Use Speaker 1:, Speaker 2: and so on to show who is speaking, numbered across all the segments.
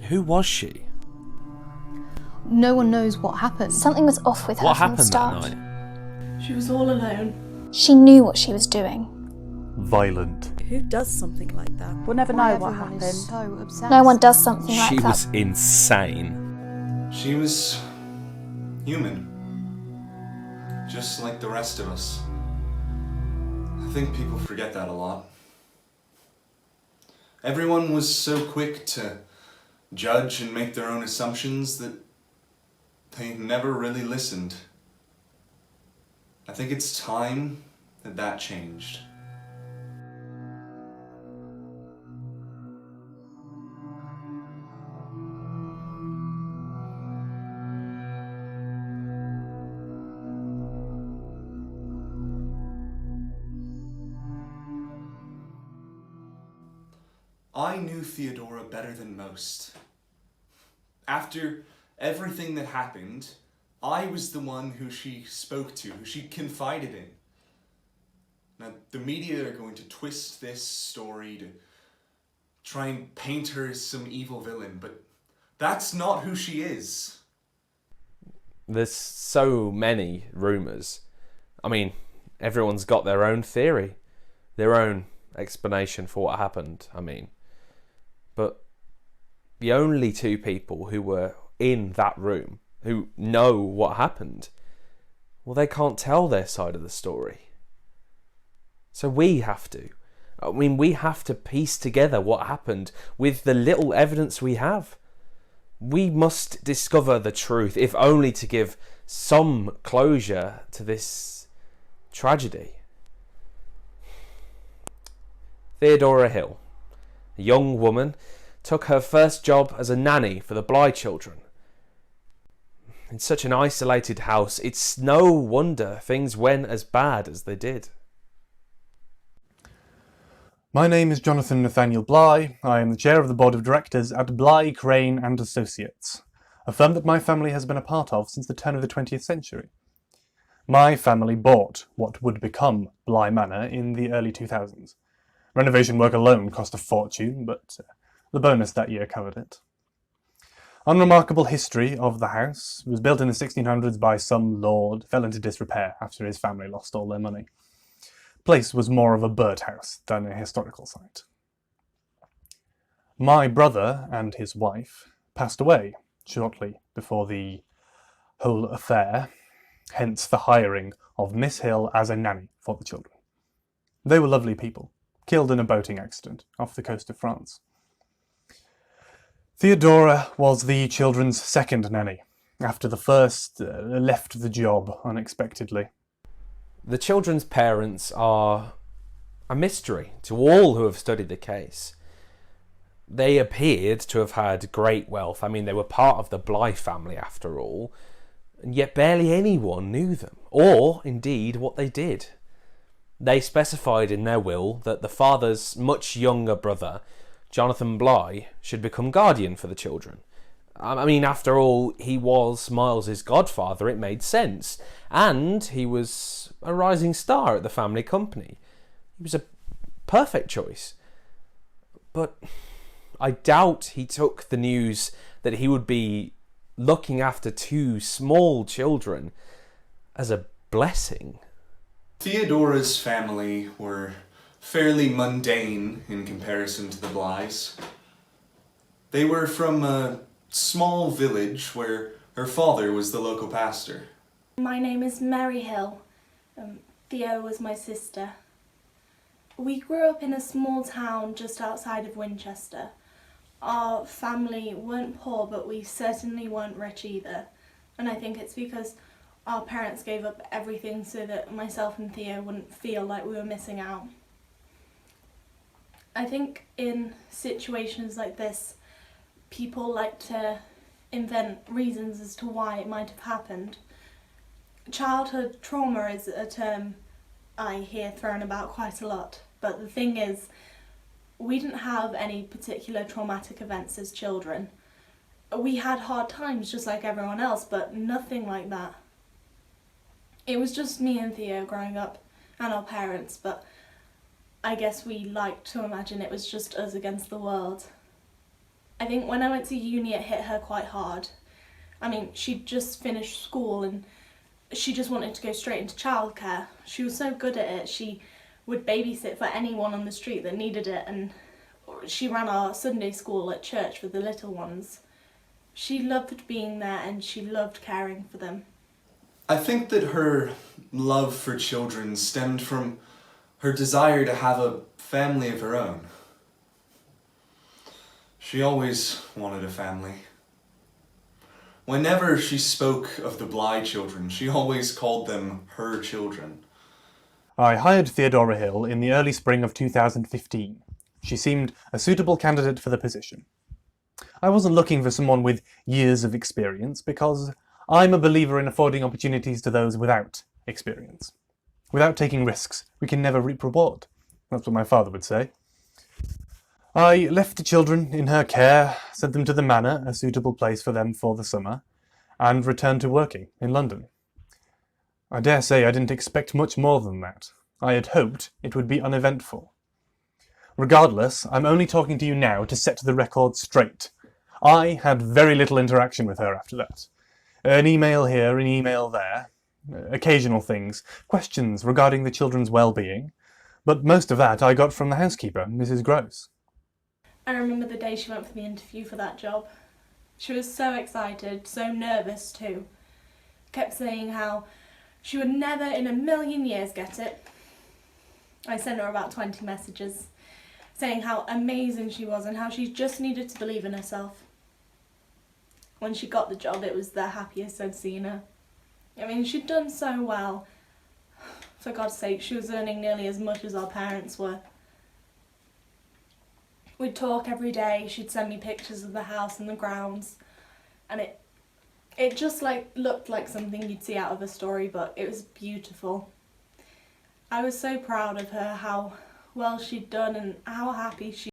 Speaker 1: Who was she?
Speaker 2: No one knows what happened.
Speaker 3: Something was off with her
Speaker 1: What
Speaker 3: from the
Speaker 1: happened
Speaker 3: start.
Speaker 1: that night?
Speaker 4: She was all alone.
Speaker 3: She knew what she was doing.
Speaker 5: Violent.
Speaker 4: Who does something like that?
Speaker 6: We'll never know what
Speaker 2: Everyone
Speaker 6: happened.
Speaker 2: is so obsessed.
Speaker 3: No one does something like
Speaker 1: She
Speaker 3: that.
Speaker 1: was insane.
Speaker 7: She was human, just like the rest of us. I think people forget that a lot. Everyone was so quick to judge and make their own assumptions that they never really listened. I think it's time that changed. I knew Theodora better than most. After everything that happened, I was the one who she spoke to, who she confided in. Now, the media are going to twist this story to try and paint her as some evil villain, but that's not who she is.
Speaker 1: There's so many rumours. I mean, everyone's got their own theory, their own explanation for what happened, But the only two people who were in that room, who know what happened, well, they can't tell their side of the story. So we have to. We have to piece together what happened with the little evidence we have. We must discover the truth, if only to give some closure to this tragedy. Theodora Hill, a young woman, took her first job as a nanny for the Bly children. In such an isolated house, it's no wonder things went as bad as they did.
Speaker 5: My name is Jonathan Nathaniel Bly. I am the chair of the board of directors at Bly, Crane and Associates, a firm that my family has been a part of since the turn of the 20th century. My family bought what would become Bly Manor in the early 2000s. Renovation work alone cost a fortune, but the bonus that year covered it. Unremarkable history of the house. It was built in the 1600s by some lord, fell into disrepair after his family lost all their money. The place was more of a birdhouse than a historical site. My brother and his wife passed away shortly before the whole affair, hence the hiring of Miss Hill as a nanny for the children. They were lovely people, killed in a boating accident off the coast of France. Theodora was the children's second nanny, after the first left the job unexpectedly.
Speaker 1: The children's parents are a mystery to all who have studied the case. They appeared to have had great wealth. They were part of the Bly family after all, and yet barely anyone knew them, or indeed what they did. They specified in their will that the father's much younger brother, Jonathan Bly, should become guardian for the children. After all, he was Miles's godfather, it made sense. And he was a rising star at the family company. He was a perfect choice. But I doubt he took the news that he would be looking after two small children as a blessing.
Speaker 7: Theodora's family were fairly mundane in comparison to the Blys. They were from a small village where her father was the local pastor.
Speaker 8: My name is Mary Hill. Theo was my sister. We grew up in a small town just outside of Winchester. Our family weren't poor, but we certainly weren't rich either. And I think it's because our parents gave up everything so that myself and Theo wouldn't feel like we were missing out. I think in situations like this, people like to invent reasons as to why it might have happened. Childhood trauma is a term I hear thrown about quite a lot, but the thing is, we didn't have any particular traumatic events as children. We had hard times just like everyone else, but nothing like that. It was just me and Theo growing up, and our parents, but I guess we like to imagine it was just us against the world. I think when I went to uni it hit her quite hard. I mean, she'd just finished school and she just wanted to go straight into childcare. She was so good at it. She would babysit for anyone on the street that needed it, and she ran our Sunday school at church for the little ones. She loved being there and she loved caring for them.
Speaker 7: I think that her love for children stemmed from her desire to have a family of her own. She always wanted a family. Whenever she spoke of the Bly children, she always called them her children.
Speaker 5: I hired Theodora Hill in the early spring of 2015. She seemed a suitable candidate for the position. I wasn't looking for someone with years of experience because I'm a believer in affording opportunities to those without experience. Without taking risks, we can never reap reward. That's what my father would say. I left the children in her care, sent them to the manor, a suitable place for them for the summer, and returned to working in London. I dare say I didn't expect much more than that. I had hoped it would be uneventful. Regardless, I'm only talking to you now to set the record straight. I had very little interaction with her after that. An email here, an email there, occasional things, questions regarding the children's well-being, but most of that I got from the housekeeper, Mrs. Gross.
Speaker 8: I remember the day she went for the interview for that job. She was so excited, so nervous too. Kept saying how she would never in a million years get it. I sent her about 20 messages saying how amazing she was and how she just needed to believe in herself. When she got the job, it was the happiest I'd seen her. I mean, she'd done so well. For God's sake, she was earning nearly as much as our parents were. We'd talk every day, she'd send me pictures of the house and the grounds, and it just looked like something you'd see out of a storybook. It was beautiful. I was so proud of her, how well she'd done and how happy she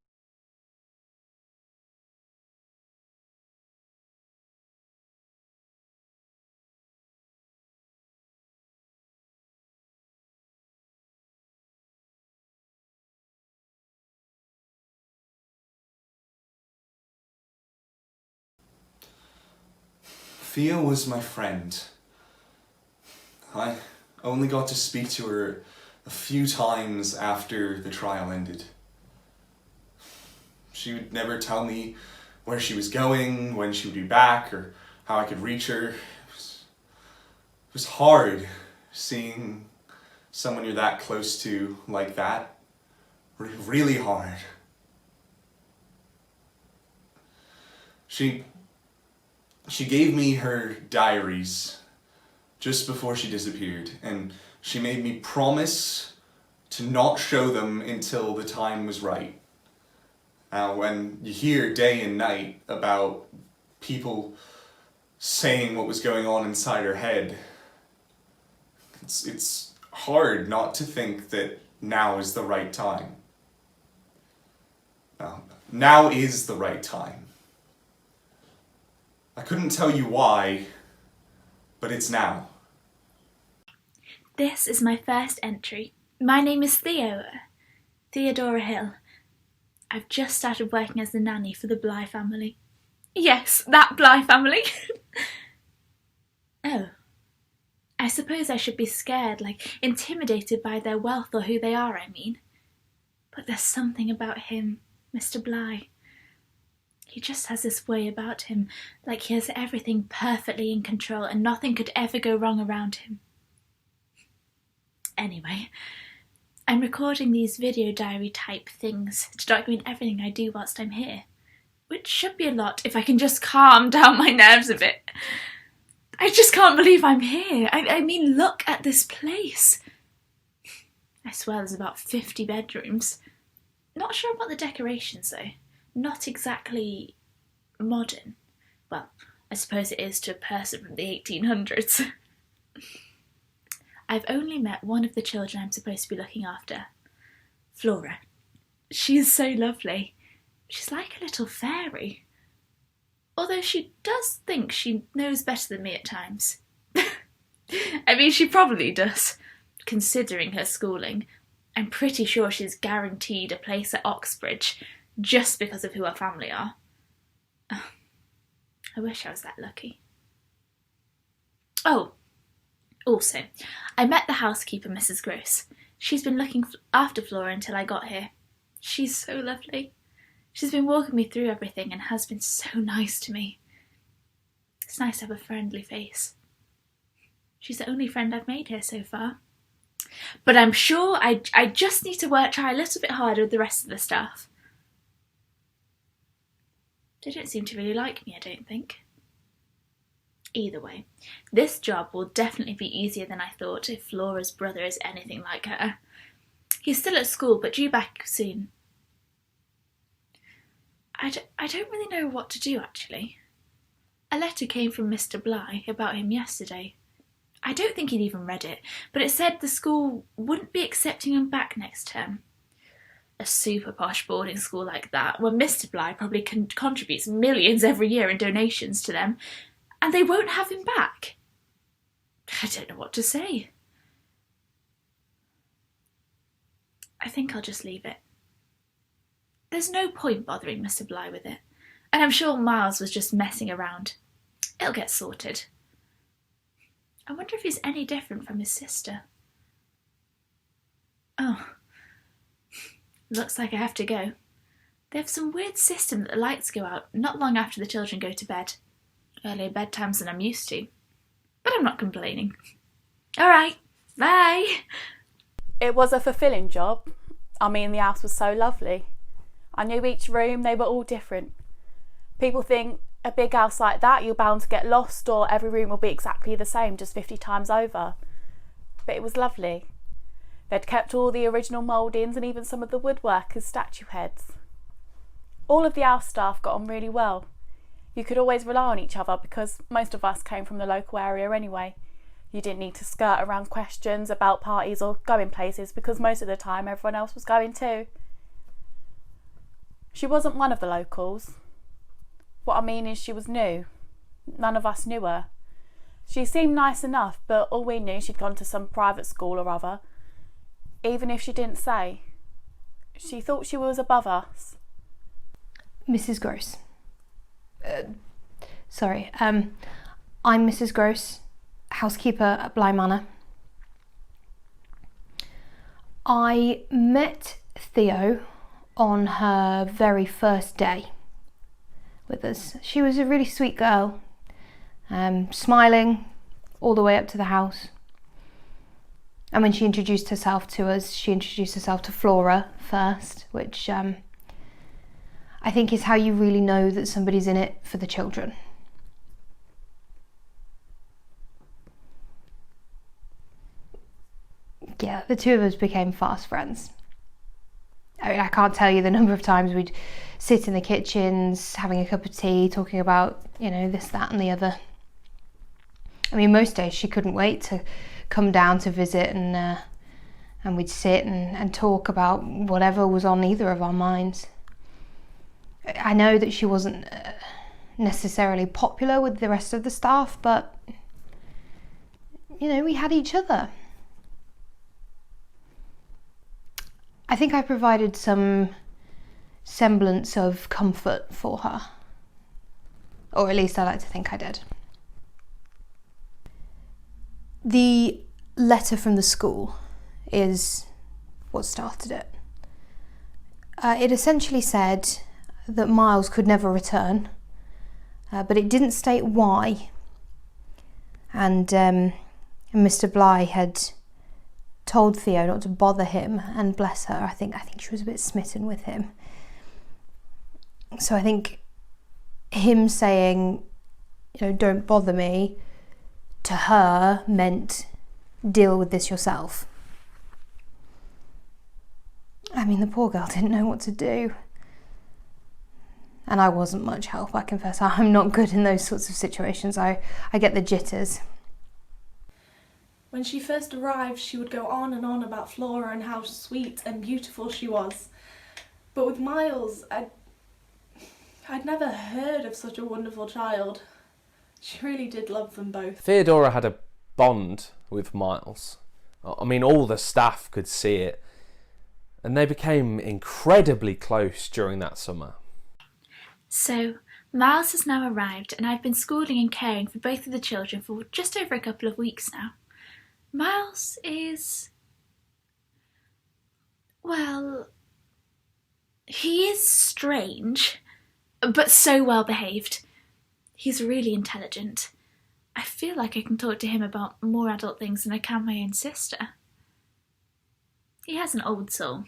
Speaker 7: Thea was my friend. I only got to speak to her a few times after the trial ended. She would never tell me where she was going, when she would be back, or how I could reach her. It was hard seeing someone you're that close to like that. Really hard. She gave me her diaries just before she disappeared, and she made me promise to not show them until the time was right. Now, when you hear day and night about people saying what was going on inside her head, it's hard not to think that now is the right time. Now is the right time. I couldn't tell you why, but it's now.
Speaker 6: This is my first entry. My name is Theodora Hill. I've just started working as the nanny for the Bly family. Yes, that Bly family. Oh. I suppose I should be scared, intimidated by their wealth or who they are, I mean. But there's something about him, Mr. Bly. He just has this way about him, like he has everything perfectly in control and nothing could ever go wrong around him. Anyway, I'm recording these video diary type things to document everything I do whilst I'm here, which should be a lot if I can just calm down my nerves a bit. I just can't believe I'm here. I mean, look at this place. I swear there's about 50 bedrooms. Not sure about the decorations though. Not exactly modern. Well, I suppose it is to a person from the 1800s. I've only met one of the children I'm supposed to be looking after. Flora. She's so lovely. She's like a little fairy. Although she does think she knows better than me at times. I mean, she probably does, considering her schooling. I'm pretty sure she's guaranteed a place at Oxbridge, just because of who her family are. I wish I was that lucky. Oh, also, I met the housekeeper, Mrs. Gross. She's been looking after Flora until I got here. She's so lovely. She's been walking me through everything and has been so nice to me. It's nice to have a friendly face. She's the only friend I've made here so far. But I'm sure I just need to try a little bit harder with the rest of the staff. They don't seem to really like me, I don't think. Either way, this job will definitely be easier than I thought if Flora's brother is anything like her. He's still at school, but due back soon. I don't really know what to do, actually. A letter came from Mr. Bly about him yesterday. I don't think he'd even read it, but it said the school wouldn't be accepting him back next term. A super posh boarding school like that, where Mr. Bly probably contributes millions every year in donations to them, and they won't have him back. I don't know what to say. I think I'll just leave it. There's no point bothering Mr. Bly with it, and I'm sure Miles was just messing around. It'll get sorted. I wonder if he's any different from his sister. Oh, looks like I have to go. They have some weird system that the lights go out not long after the children go to bed. Earlier bedtimes than I'm used to. But I'm not complaining. All right, bye.
Speaker 9: It was a fulfilling job. I mean, the house was so lovely. I knew each room, they were all different. People think a big house like that, you're bound to get lost or every room will be exactly the same, just 50 times over. But it was lovely. They'd kept all the original mouldings and even some of the woodwork as statue heads. All of the house staff got on really well. You could always rely on each other because most of us came from the local area anyway. You didn't need to skirt around questions about parties or going places because most of the time everyone else was going too. She wasn't one of the locals. What I mean is she was new. None of us knew her. She seemed nice enough, but all we knew she'd gone to some private school or other. Even if she didn't say. She thought she was above us.
Speaker 2: Mrs. Gross. Sorry. I'm Mrs. Gross, housekeeper at Bly Manor. I met Theo on her very first day with us. She was a really sweet girl, smiling all the way up to the house. And when she introduced herself to us, she introduced herself to Flora first, which I think is how you really know that somebody's in it for the children. Yeah, the two of us became fast friends. I mean, I can't tell you the number of times we'd sit in the kitchens, having a cup of tea, talking about, this, that and the other. I mean, most days she couldn't wait to come down to visit and we'd sit and talk about whatever was on either of our minds. I know that she wasn't necessarily popular with the rest of the staff, but, we had each other. I think I provided some semblance of comfort for her. Or at least I like to think I did. The letter from the school is what started it. It essentially said that Miles could never return, but it didn't state why. And Mr. Bly had told Theo not to bother him, and bless her, I think she was a bit smitten with him. So I think him saying, don't bother me, to her meant deal with this yourself. I mean, the poor girl didn't know what to do. And I wasn't much help, I confess. I'm not good in those sorts of situations. I get the jitters.
Speaker 8: When she first arrived, she would go on and on about Flora and how sweet and beautiful she was. But with Miles, I'd never heard of such a wonderful child. She really did love them both.
Speaker 1: Theodora had a bond with Miles. I mean, all the staff could see it. And they became incredibly close during that summer.
Speaker 6: So, Miles has now arrived, and I've been schooling and caring for both of the children for just over a couple of weeks now. Miles is... well... he is strange, but so well behaved. He's really intelligent. I feel like I can talk to him about more adult things than I can my own sister. He has an old soul,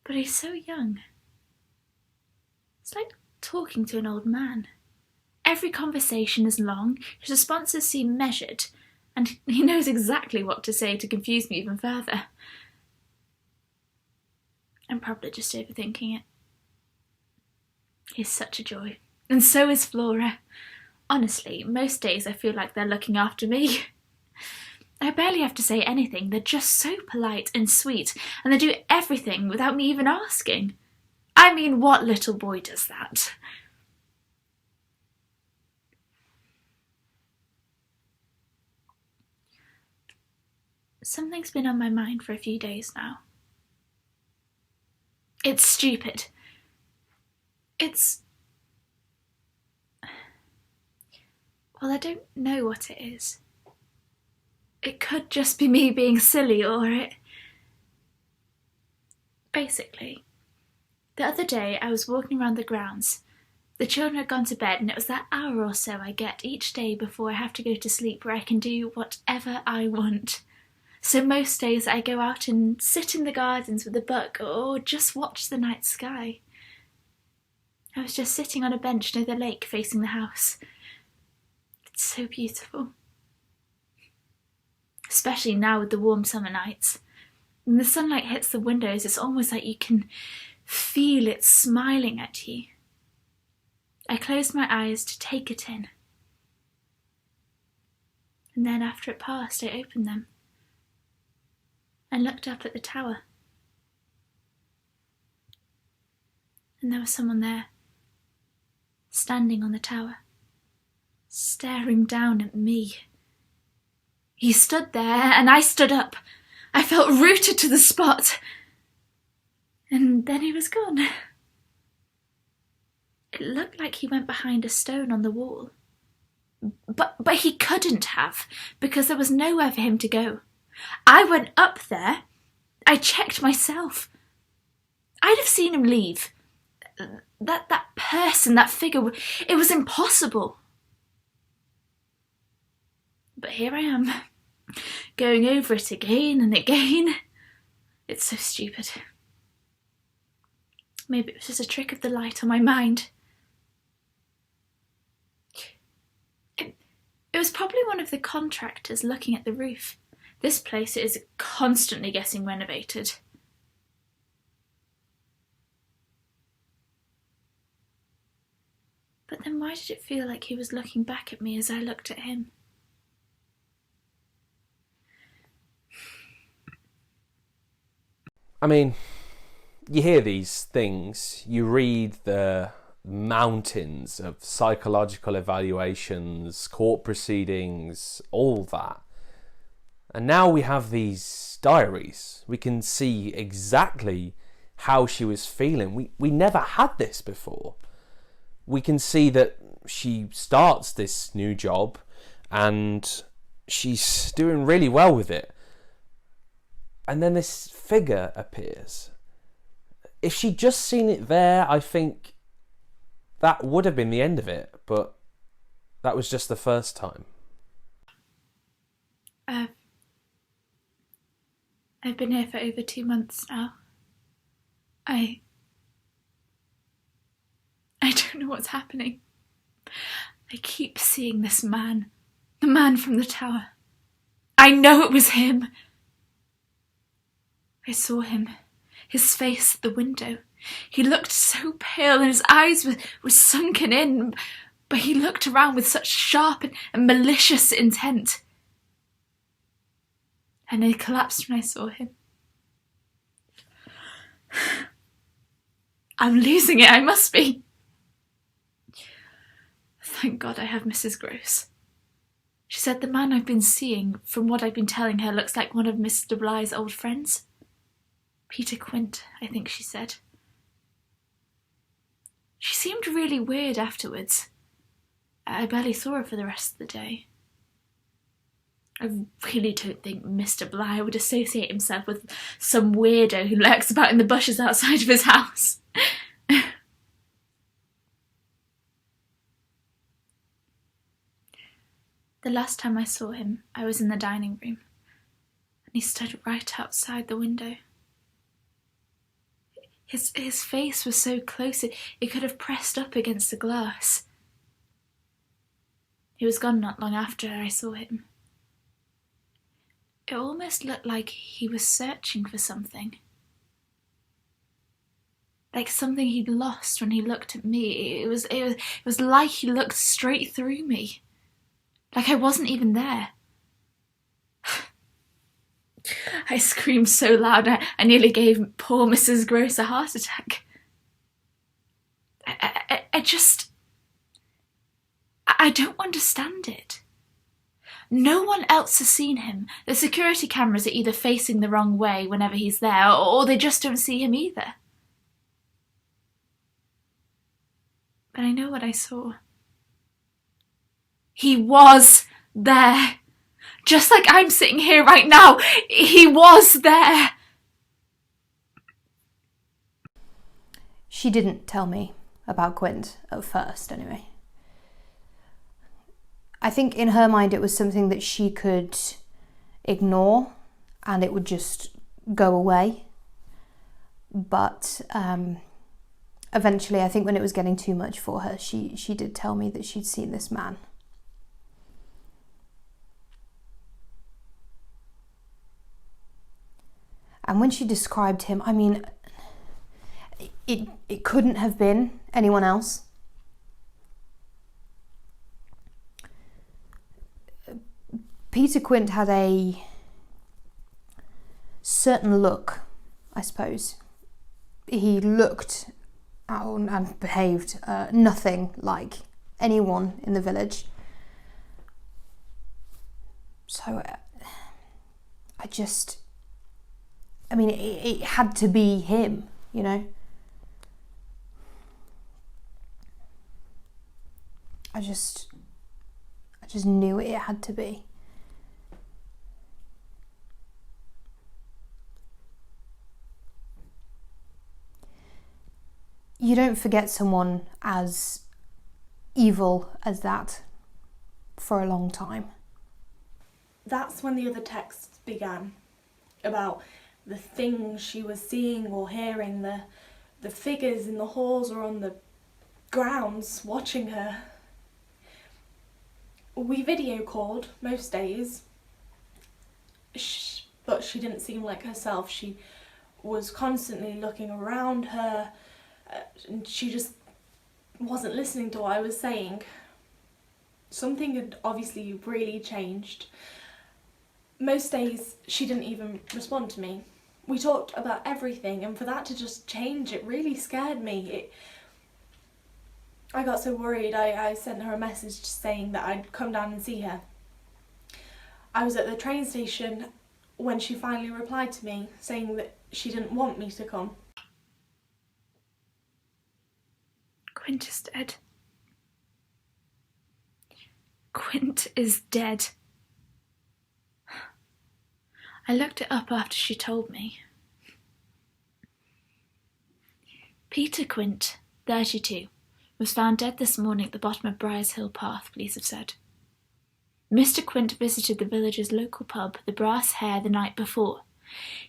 Speaker 6: but he's so young. It's like talking to an old man. Every conversation is long, his responses seem measured, and he knows exactly what to say to confuse me even further. I'm probably just overthinking it. He's such a joy, and so is Flora. Honestly, most days I feel like they're looking after me. I barely have to say anything, they're just so polite and sweet, and they do everything without me even asking. I mean, what little boy does that? Something's been on my mind for a few days now. It's stupid. Well, I don't know what it is. It could just be me being silly, or Basically, the other day I was walking around the grounds. The children had gone to bed, and it was that hour or so I get each day before I have to go to sleep where I can do whatever I want. So most days I go out and sit in the gardens with a book or just watch the night sky. I was just sitting on a bench near the lake facing the house. It's so beautiful. Especially now with the warm summer nights. When the sunlight hits the windows, it's almost like you can feel it smiling at you. I closed my eyes to take it in. And then after it passed, I opened them and looked up at the tower. And there was someone there, standing on the tower, staring down at me. He stood there, and I stood up. I felt rooted to the spot. And then he was gone. It looked like he went behind a stone on the wall. But he couldn't have, because there was nowhere for him to go. I went up there. I checked myself. I'd have seen him leave. That person, that figure, it was impossible. But here I am, going over it again and again. It's so stupid. Maybe it was just a trick of the light on my mind. It was probably one of the contractors looking at the roof. This place is constantly getting renovated. But then why did it feel like he was looking back at me as I looked at him?
Speaker 1: I mean, you hear these things, you read the mountains of psychological evaluations, court proceedings, all that. And now we have these diaries. We can see exactly how she was feeling. We never had this before. We can see that she starts this new job and she's doing really well with it. And then this figure appears. If she'd just seen it there, I think that would have been the end of it, but that was just the first time.
Speaker 6: I've been here for over 2 months now. I don't know what's happening. I keep seeing this man, the man from the tower. I know it was him. I saw him, his face at the window. He looked so pale and his eyes were sunken in, but he looked around with such sharp and malicious intent. And I collapsed when I saw him. I'm losing it, I must be. Thank God I have Mrs. Gross. She said the man I've been seeing, from what I've been telling her, looks like one of Mr. Bly's old friends. Peter Quint, I think she said. She seemed really weird afterwards. I barely saw her for the rest of the day. I really don't think Mr. Bligh would associate himself with some weirdo who lurks about in the bushes outside of his house. The last time I saw him, I was in the dining room, and he stood right outside the window. His face was so close it could have pressed up against the glass. He was gone not long after I saw him. It almost looked like he was searching for something. Like something he'd lost when he looked at me. It was like he looked straight through me. Like I wasn't even there. I screamed so loud I nearly gave poor Mrs. Gross a heart attack. I don't understand it. No one else has seen him. The security cameras are either facing the wrong way whenever he's there, or they just don't see him either. But I know what I saw. He was there. Just like I'm sitting here right now, he was there.
Speaker 2: She didn't tell me about Quint at first, anyway. I think in her mind it was something that she could ignore and it would just go away. But eventually, I think when it was getting too much for her, she did tell me that she'd seen this man. And when she described him, I mean, it couldn't have been anyone else. Peter Quint had a certain look, I suppose. He looked and behaved nothing like anyone in the village. So it had to be him, you know. I just knew it had to be. You don't forget someone as evil as that for a long time.
Speaker 8: That's when the other texts began, about the things she was seeing or hearing, the figures in the halls or on the grounds watching her. We video called most days, but she didn't seem like herself. She was constantly looking around her, and she just wasn't listening to what I was saying. Something had obviously really changed. Most days she didn't even respond to me. We talked about everything, and for that to just change, it really scared me. I got so worried, I sent her a message saying that I'd come down and see her. I was at the train station when she finally replied to me, saying that she didn't want me to come.
Speaker 6: Quint is dead. Quint is dead. I looked it up after she told me. Peter Quint, 32, was found dead this morning at the bottom of Briars Hill Path, police have said. Mr. Quint visited the village's local pub, the Brass Hare, the night before.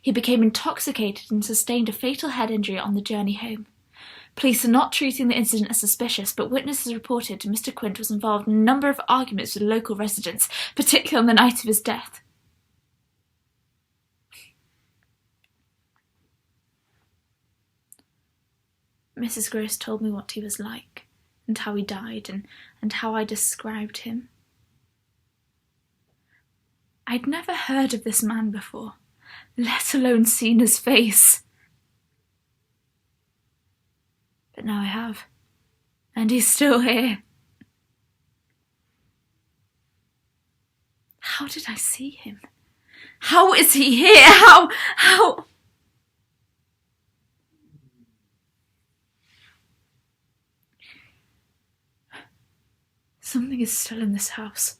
Speaker 6: He became intoxicated and sustained a fatal head injury on the journey home. Police are not treating the incident as suspicious, but witnesses reported Mr. Quint was involved in a number of arguments with local residents, particularly on the night of his death. Mrs. Gross told me what he was like, and how he died, and how I described him. I'd never heard of this man before, let alone seen his face. But now I have, and he's still here. How did I see him? How is he here? How? Something is still in this house.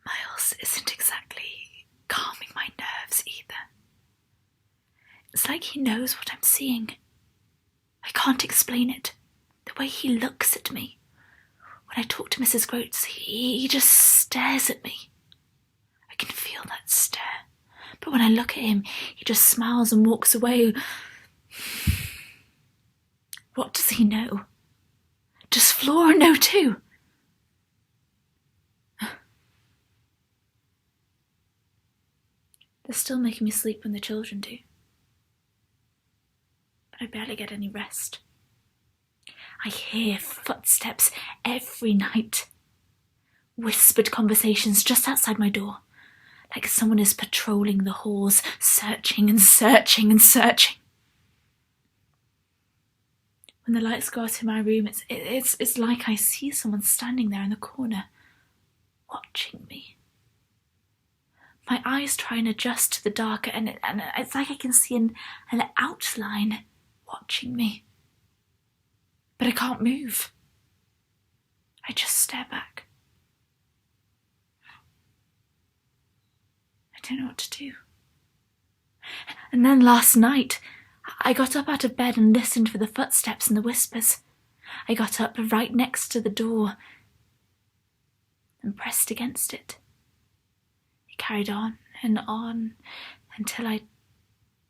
Speaker 6: Miles isn't exactly calming my nerves either. It's like he knows what I'm seeing. I can't explain it. The way he looks at me. When I talk to Mrs. Groats, he just stares at me. I can feel that stare. But when I look at him, he just smiles and walks away. What does he know? Does Flora know too? They're still making me sleep when the children do. But I barely get any rest. I hear footsteps every night. Whispered conversations just outside my door. Like someone is patrolling the halls, searching and searching and searching. When the lights go out in my room, it's like I see someone standing there in the corner, watching me. My eyes try and adjust to the dark, and it's like I can see an outline watching me. But I can't move. I just stare back. I don't know what to do. And then last night, I got up out of bed and listened for the footsteps and the whispers. I got up right next to the door and pressed against it. It carried on until I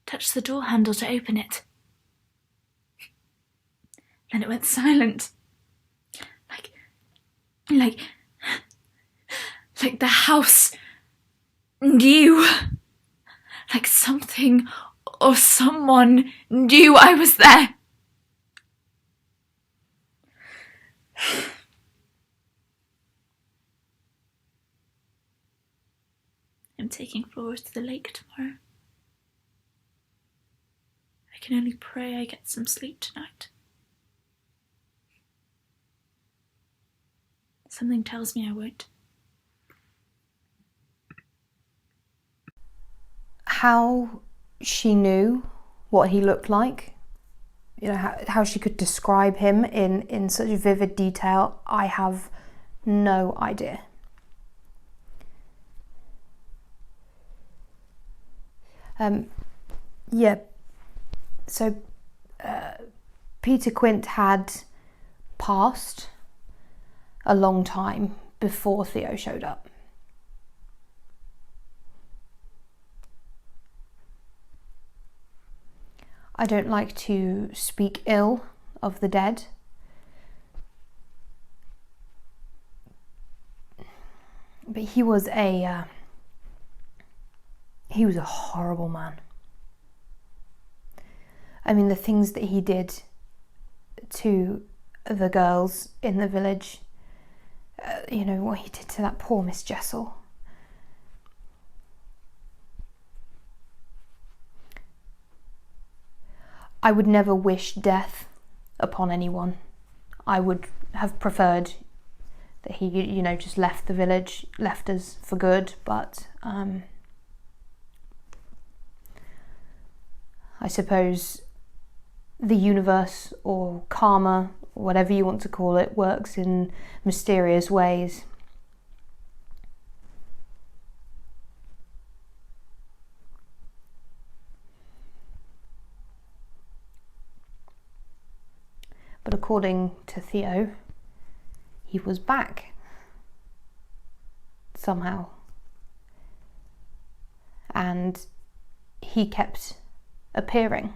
Speaker 6: touched the door handle to open it. Then it went silent. Like the house knew. Like something or someone knew I was there. I'm taking Flora to the lake tomorrow. I can only pray I get some sleep tonight. Something tells me I won't.
Speaker 2: How she knew what he looked like, you know, how she could describe him in such vivid detail, I have no idea. So Peter Quint had passed a long time before Theo showed up. I don't like to speak ill of the dead, but he was a horrible man. I mean, the things that he did to the girls in the village, you know, what he did to that poor Miss Jessel. I would never wish death upon anyone. I would have preferred that he, you know, just left the village, left us for good, but I suppose the universe or karma, or whatever you want to call it, works in mysterious ways. But according to Theo, he was back somehow. And he kept appearing.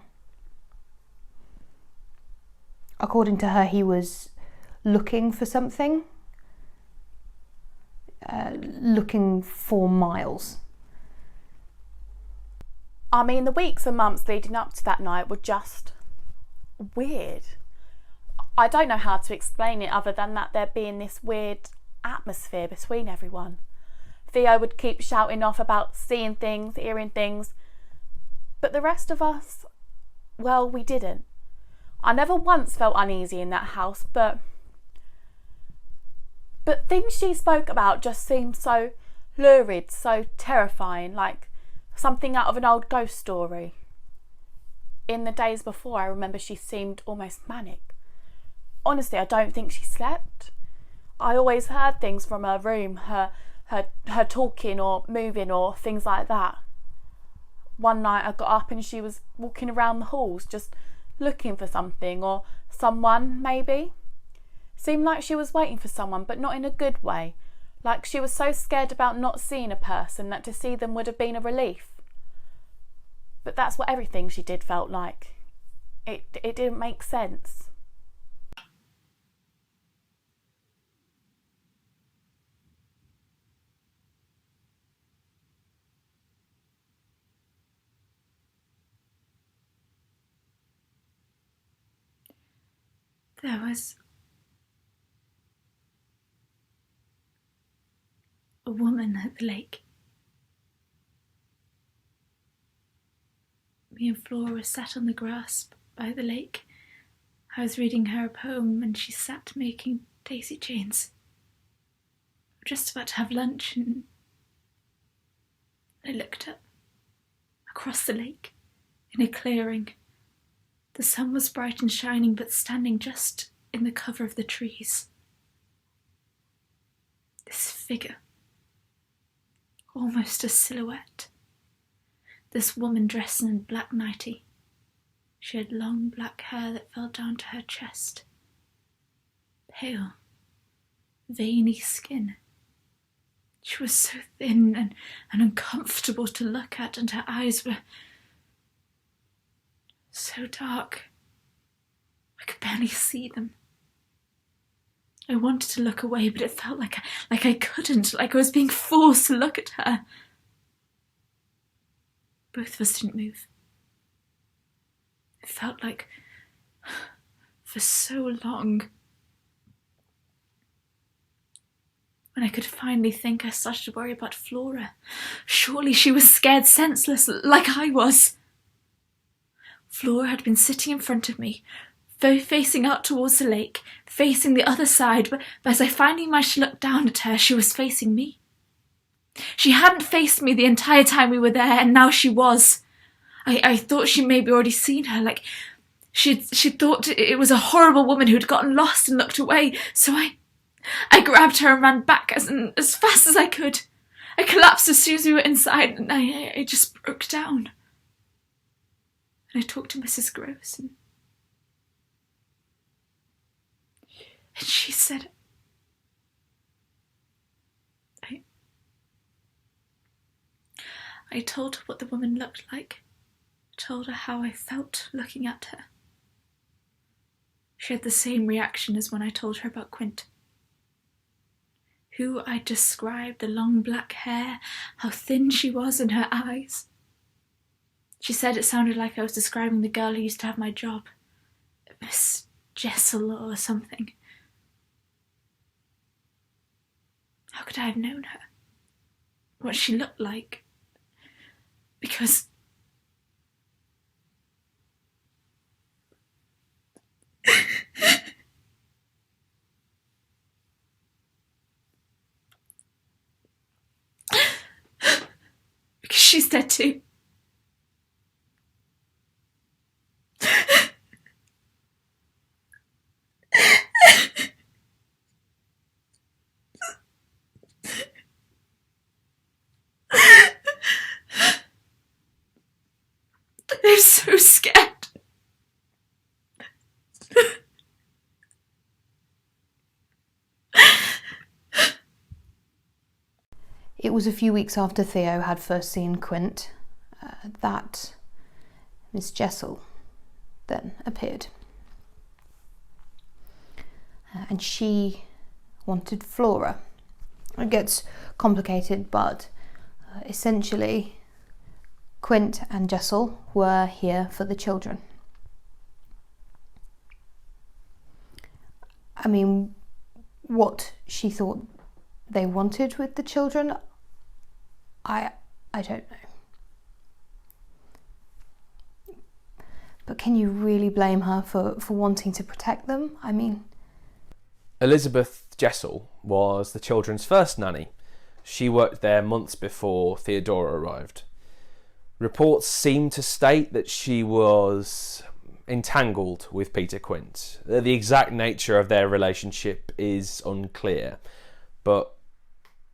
Speaker 2: According to her, he was looking for something, looking for Miles.
Speaker 9: I mean, the weeks and months leading up to that night were just weird. I don't know how to explain it other than that there being this weird atmosphere between everyone. Theo would keep shouting off about seeing things, hearing things, but the rest of us, well, we didn't. I never once felt uneasy in that house, but things she spoke about just seemed so lurid, so terrifying, like something out of an old ghost story. in the days before, I remember she seemed almost manic. Honestly, I don't think she slept. I always heard things from her room, her talking or moving or things like that. One night I got up and she was walking around the halls just looking for something or someone, maybe. Seemed like she was waiting for someone, but not in a good way. Like she was so scared about not seeing a person that to see them would have been a relief. But that's what everything she did felt like. It didn't make sense.
Speaker 6: There was a woman at the lake. Me and Flora sat on the grass by the lake. I was reading her a poem and she sat making daisy chains. We were just about to have lunch and I looked up across the lake in a clearing. The sun was bright and shining, but standing just in the cover of the trees. This figure, almost a silhouette. This woman dressed in black nightie. She had long black hair that fell down to her chest. Pale, veiny skin. She was so thin and uncomfortable to look at, and her eyes were so dark, I could barely see them. I wanted to look away, but it felt like I couldn't, like I was being forced to look at her. Both of us didn't move. It felt like for so long. When I could finally think, I started to worry about Flora. Surely she was scared senseless, like I was. Flora had been sitting in front of me, facing out towards the lake, facing the other side, but as I finally managed to look down at her, she was facing me. She hadn't faced me the entire time we were there, and now she was. I thought she maybe already seen her, like she thought it was a horrible woman who'd gotten lost and looked away, so I grabbed her and ran back as fast as I could. I collapsed as soon as we were inside, and I just broke down. And I talked to Mrs. Gross, and she said, I told her what the woman looked like, told her how I felt looking at her. She had the same reaction as when I told her about Quint. Who I described, the long black hair, how thin she was in her eyes. She said it sounded like I was describing the girl who used to have my job, Miss Jessel or something. How could I have known her? What she looked like? Because she's dead too. I'm so scared.
Speaker 2: It was a few weeks after Theo had first seen Quint that Miss Jessel then appeared. And she wanted Flora. It gets complicated, but essentially Quint and Jessel were here for the children. I mean, what she thought they wanted with the children, I don't know. But can you really blame her for wanting to protect them? I mean...
Speaker 1: Elizabeth Jessel was the children's first nanny. She worked there months before Theodora arrived. Reports seem to state that she was entangled with Peter Quint. The exact nature of their relationship is unclear, but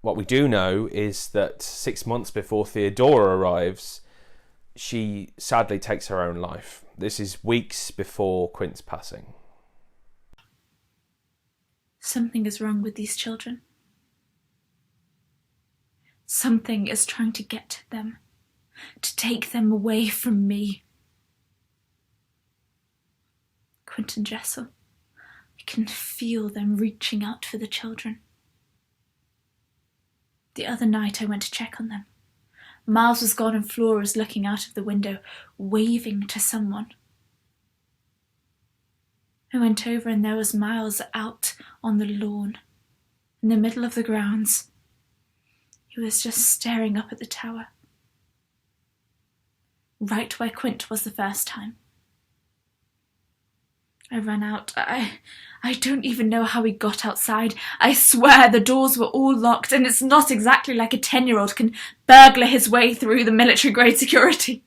Speaker 1: what we do know is that 6 months before Theodora arrives, she sadly takes her own life. This is weeks before Quint's passing.
Speaker 6: Something is wrong with these children. Something is trying to get to them, to take them away from me. Quint and Jessel, I can feel them reaching out for the children. The other night I went to check on them. Miles was gone and Flora was looking out of the window, waving to someone. I went over and there was Miles out on the lawn, in the middle of the grounds. He was just staring up at the tower, right where Quint was the first time. I ran out. I don't even know how he got outside. I swear the doors were all locked, and it's not exactly like a 10-year-old can burglar his way through the military-grade security.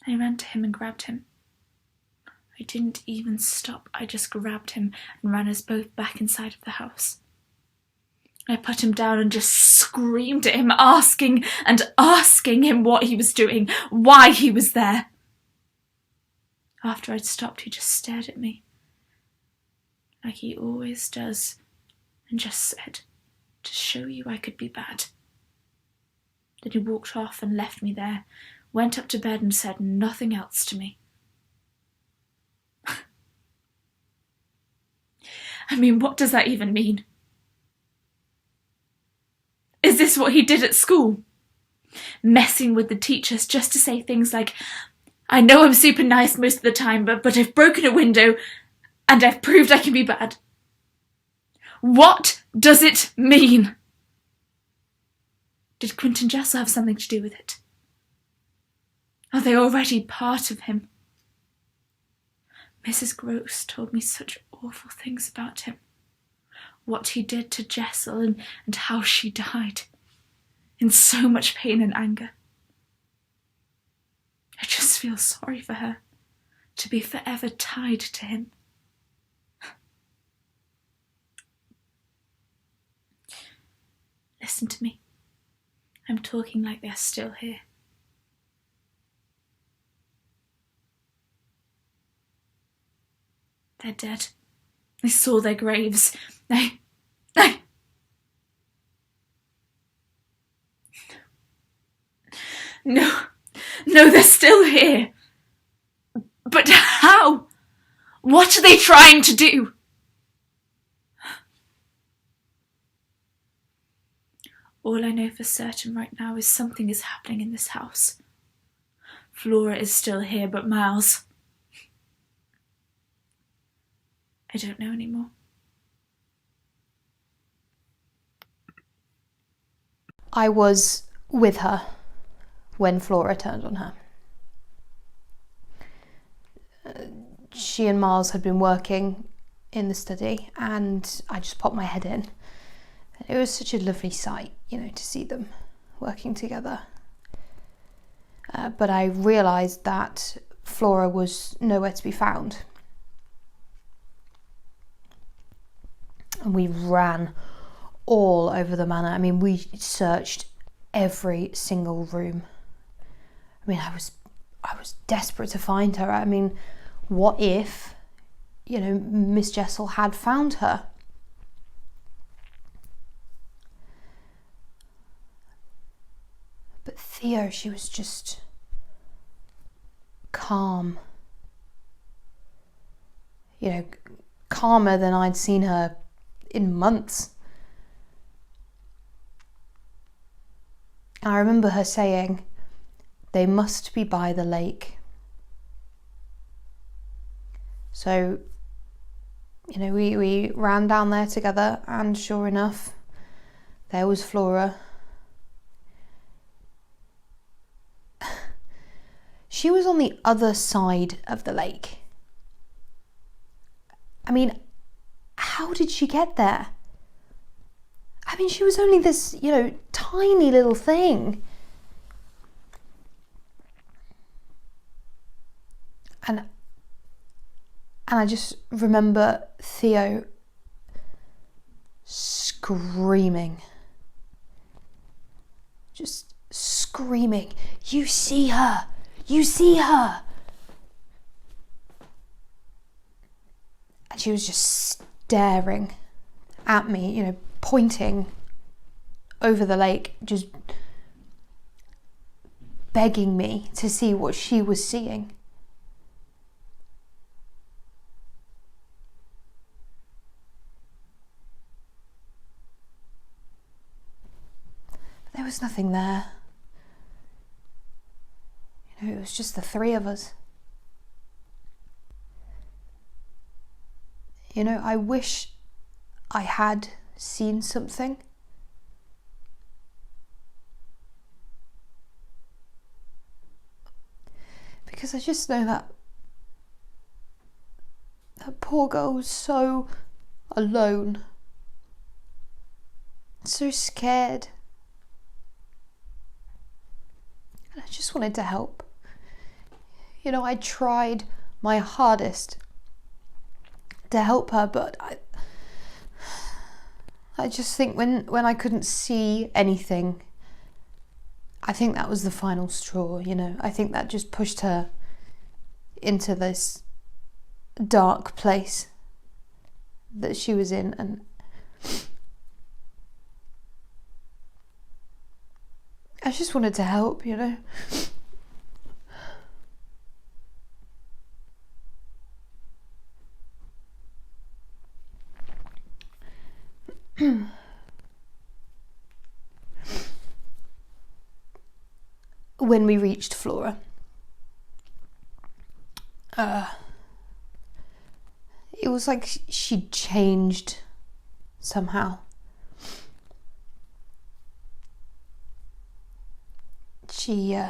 Speaker 6: I ran to him and grabbed him. I didn't even stop. I just grabbed him and ran us both back inside of the house. I put him down and just screamed at him, asking him what he was doing, why he was there. After I'd stopped, he just stared at me, like he always does, and just said, "To show you I could be bad." Then he walked off and left me there, went up to bed and said nothing else to me. I mean, what does that even mean? Is this what he did at school? Messing with the teachers just to say things like, "I know I'm super nice most of the time, but I've broken a window and I've proved I can be bad." What does it mean? Did Quint and Jessel have something to do with it? Are they already part of him? Mrs. Gross told me such awful things about him. What he did to Jessel and how she died, in so much pain and anger. I just feel sorry for her, to be forever tied to him. Listen to me. I'm talking like they're still here. They're dead. I saw their graves. No, they're still here. But how? What are they trying to do? All I know for certain right now is something is happening in this house. Flora is still here, but Miles, I don't know anymore.
Speaker 2: I was with her when Flora turned on her. She and Miles had been working in the study and I just popped my head in. It was such a lovely sight, to see them working together. But I realised that Flora was nowhere to be found. And we ran all over the manor. I mean, we searched every single room. I mean, I was desperate to find her. I mean, what if, Miss Jessel had found her? But Theo, she was just calm. Calmer than I'd seen her in months. I remember her saying, "They must be by the lake." So, we ran down there together and sure enough, there was Flora. She was on the other side of the lake. I mean, how did she get there? I mean, she was only this, tiny little thing. And I just remember Theo screaming. Just screaming, "You see her! You see her!" And she was just staring at me, pointing over the lake, just begging me to see what she was seeing. But there was nothing there. It was just the three of us. I wish I had seen something. Because I just know that poor girl was so alone, so scared. And I just wanted to help. I tried my hardest to help her, but I just think when I couldn't see anything, I think that was the final straw, I think that just pushed her into this dark place that she was in, and I just wanted to help, When we reached Flora, it was like she'd changed somehow. She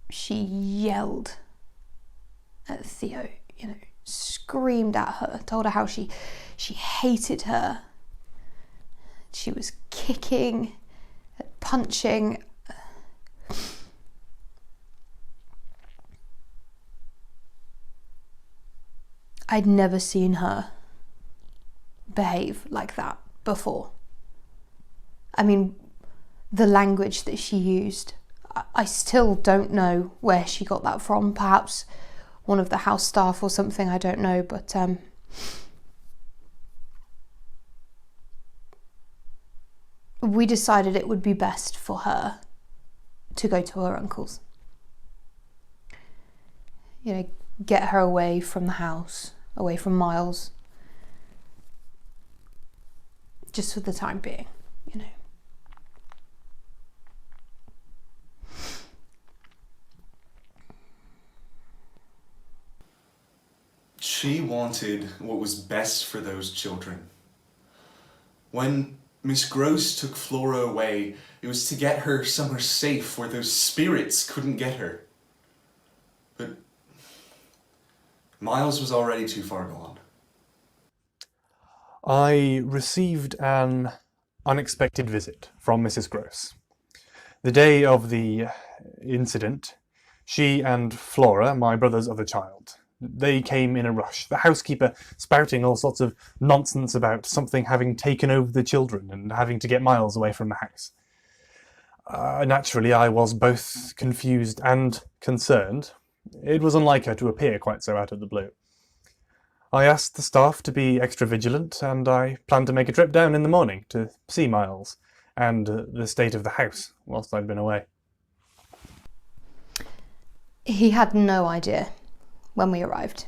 Speaker 2: yelled at Theo, screamed at her, told her how she hated her. She was kicking, punching. I'd never seen her behave like that before. I mean, the language that she used, I still don't know where she got that from. Perhaps one of the house staff or something, I don't know, but we decided it would be best for her to go to her uncle's. Get her away from the house, away from Miles, just for the time being,
Speaker 7: She wanted what was best for those children. When Miss Gross took Flora away, it was to get her somewhere safe where those spirits couldn't get her. But Miles was already too far gone.
Speaker 5: I received an unexpected visit from Mrs. Gross. The day of the incident, she and Flora, my brother's other child, they came in a rush, the housekeeper spouting all sorts of nonsense about something having taken over the children and having to get Miles away from the house. Naturally, I was both confused and concerned. It was unlike her to appear quite so out of the blue. I asked the staff to be extra vigilant, and I planned to make a trip down in the morning to see Miles and the state of the house whilst I'd been away.
Speaker 2: He had no idea when we arrived.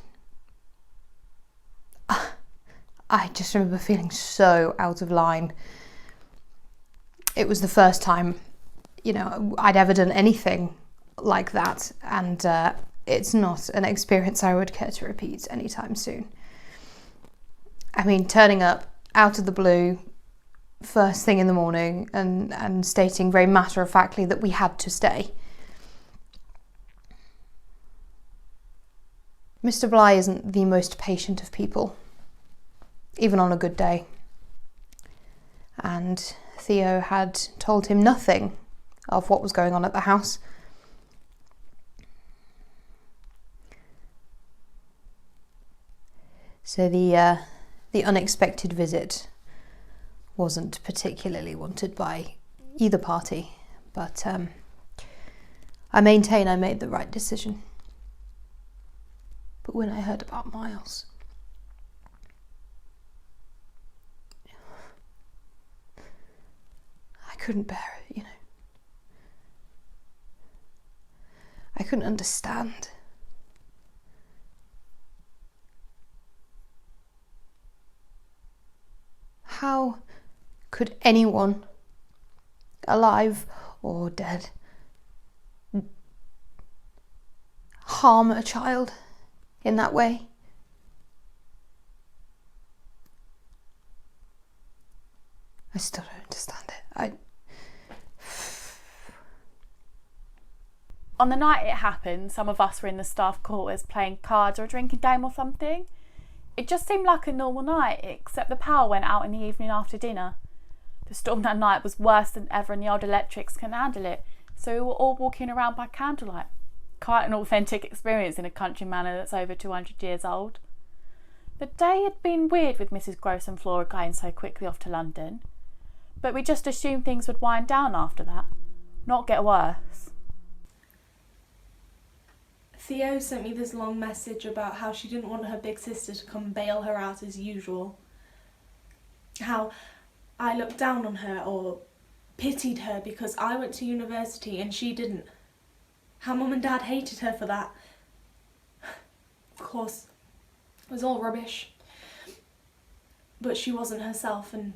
Speaker 2: I just remember feeling so out of line. It was the first time, I'd ever done anything like that, and it's not an experience I would care to repeat anytime soon. I mean, turning up out of the blue, first thing in the morning, and stating very matter-of-factly that we had to stay. Mr. Bly isn't the most patient of people, even on a good day. And Theo had told him nothing of what was going on at the house. So the unexpected visit wasn't particularly wanted by either party, but I maintain I made the right decision. But when I heard about Miles, I couldn't bear it, I couldn't understand. How could anyone, alive or dead, harm a child in that way? I still don't understand it.
Speaker 9: On the night it happened, some of us were in the staff quarters playing cards or a drinking game or something. It just seemed like a normal night, except the power went out in the evening after dinner. The storm that night was worse than ever and the old electrics couldn't handle it, so we were all walking around by candlelight. Quite an authentic experience in a country manor that's over 200 years old. The day had been weird with Mrs. Gross and Flora going so quickly off to London, but we just assumed things would wind down after that, not get worse.
Speaker 8: Theo sent me this long message about how she didn't want her big sister to come bail her out as usual. How I looked down on her or pitied her because I went to university and she didn't. How Mum and Dad hated her for that. Of course, it was all rubbish. But she wasn't herself, and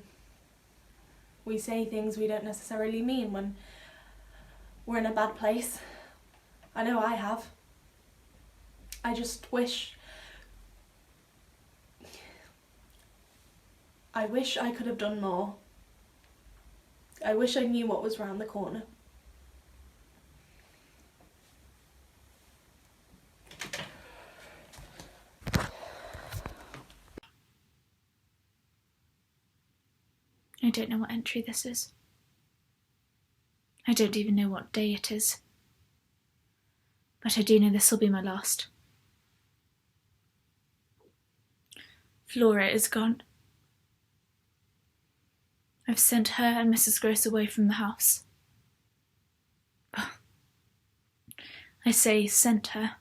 Speaker 8: we say things we don't necessarily mean when we're in a bad place. I know I have. I just wish I could have done more. I wish I knew what was round the corner.
Speaker 6: I don't know what entry this is. I don't even know what day it is. But I do know this will be my last. Flora is gone. I've sent her and Mrs. Gross away from the house. I say sent her.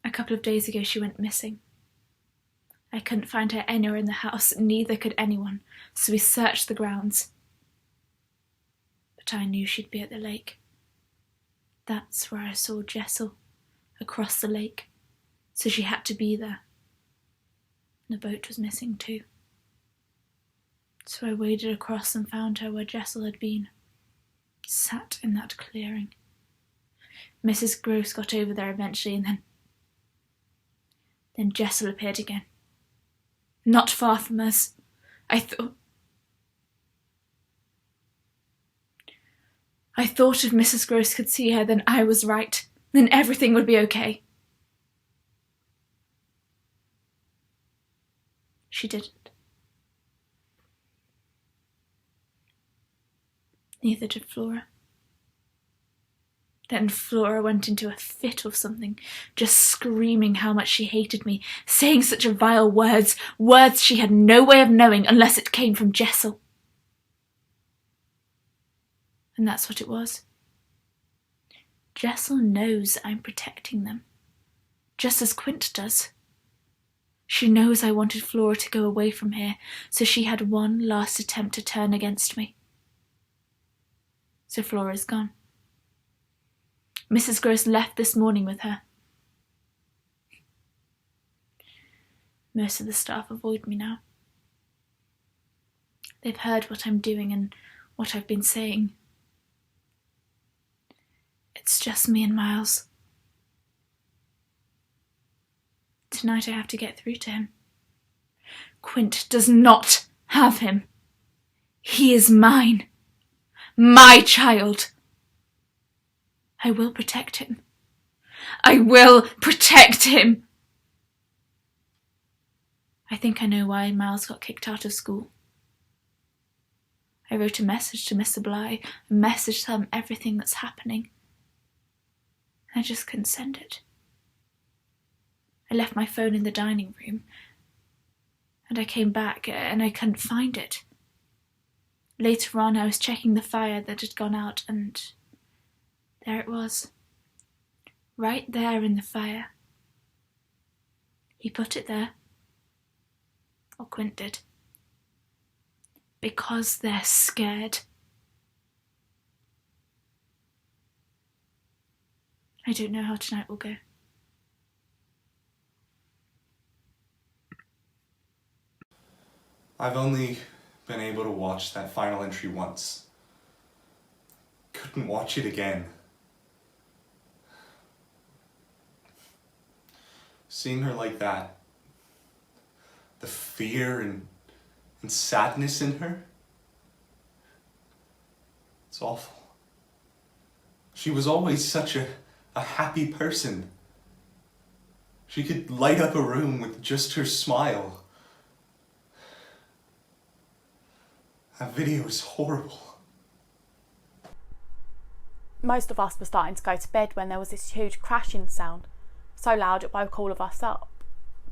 Speaker 6: A couple of days ago she went missing. I couldn't find her anywhere in the house, neither could anyone, so we searched the grounds. But I knew she'd be at the lake. That's where I saw Jessel, across the lake, so she had to be there. The boat was missing too. So I waded across and found her where Jessel had been, sat in that clearing. Mrs. Gross got over there eventually, and then Jessel appeared again. Not far from us. I thought if Mrs. Gross could see her, then I was right. Then everything would be okay. She didn't. Neither did Flora. Then Flora went into a fit of something, just screaming how much she hated me, saying such vile words she had no way of knowing unless it came from Jessel. And that's what it was. Jessel knows I'm protecting them, just as Quint does. She knows I wanted Flora to go away from here, so she had one last attempt to turn against me. So Flora's gone. Mrs. Gross left this morning with her. Most of the staff avoid me now. They've heard what I'm doing and what I've been saying. It's just me and Miles. Tonight I have to get through to him. Quint does not have him. He is mine. My child. I will protect him. I will protect him. I think I know why Miles got kicked out of school. I wrote a message to Mr. Bly, a message to tell him everything that's happening. I just couldn't send it. I left my phone in the dining room, and I came back and I couldn't find it. Later on, I was checking the fire that had gone out, and there it was. Right there in the fire. He put it there. Or Quint did. Because they're scared. I don't know how tonight will go.
Speaker 7: I've only been able to watch that final entry once. Couldn't watch it again. Seeing her like that, the fear and sadness in her, it's awful. She was always such a happy person. She could light up a room with just her smile. That video is horrible.
Speaker 9: Most of us were starting to go to bed when there was this huge crashing sound, so loud it woke all of us up.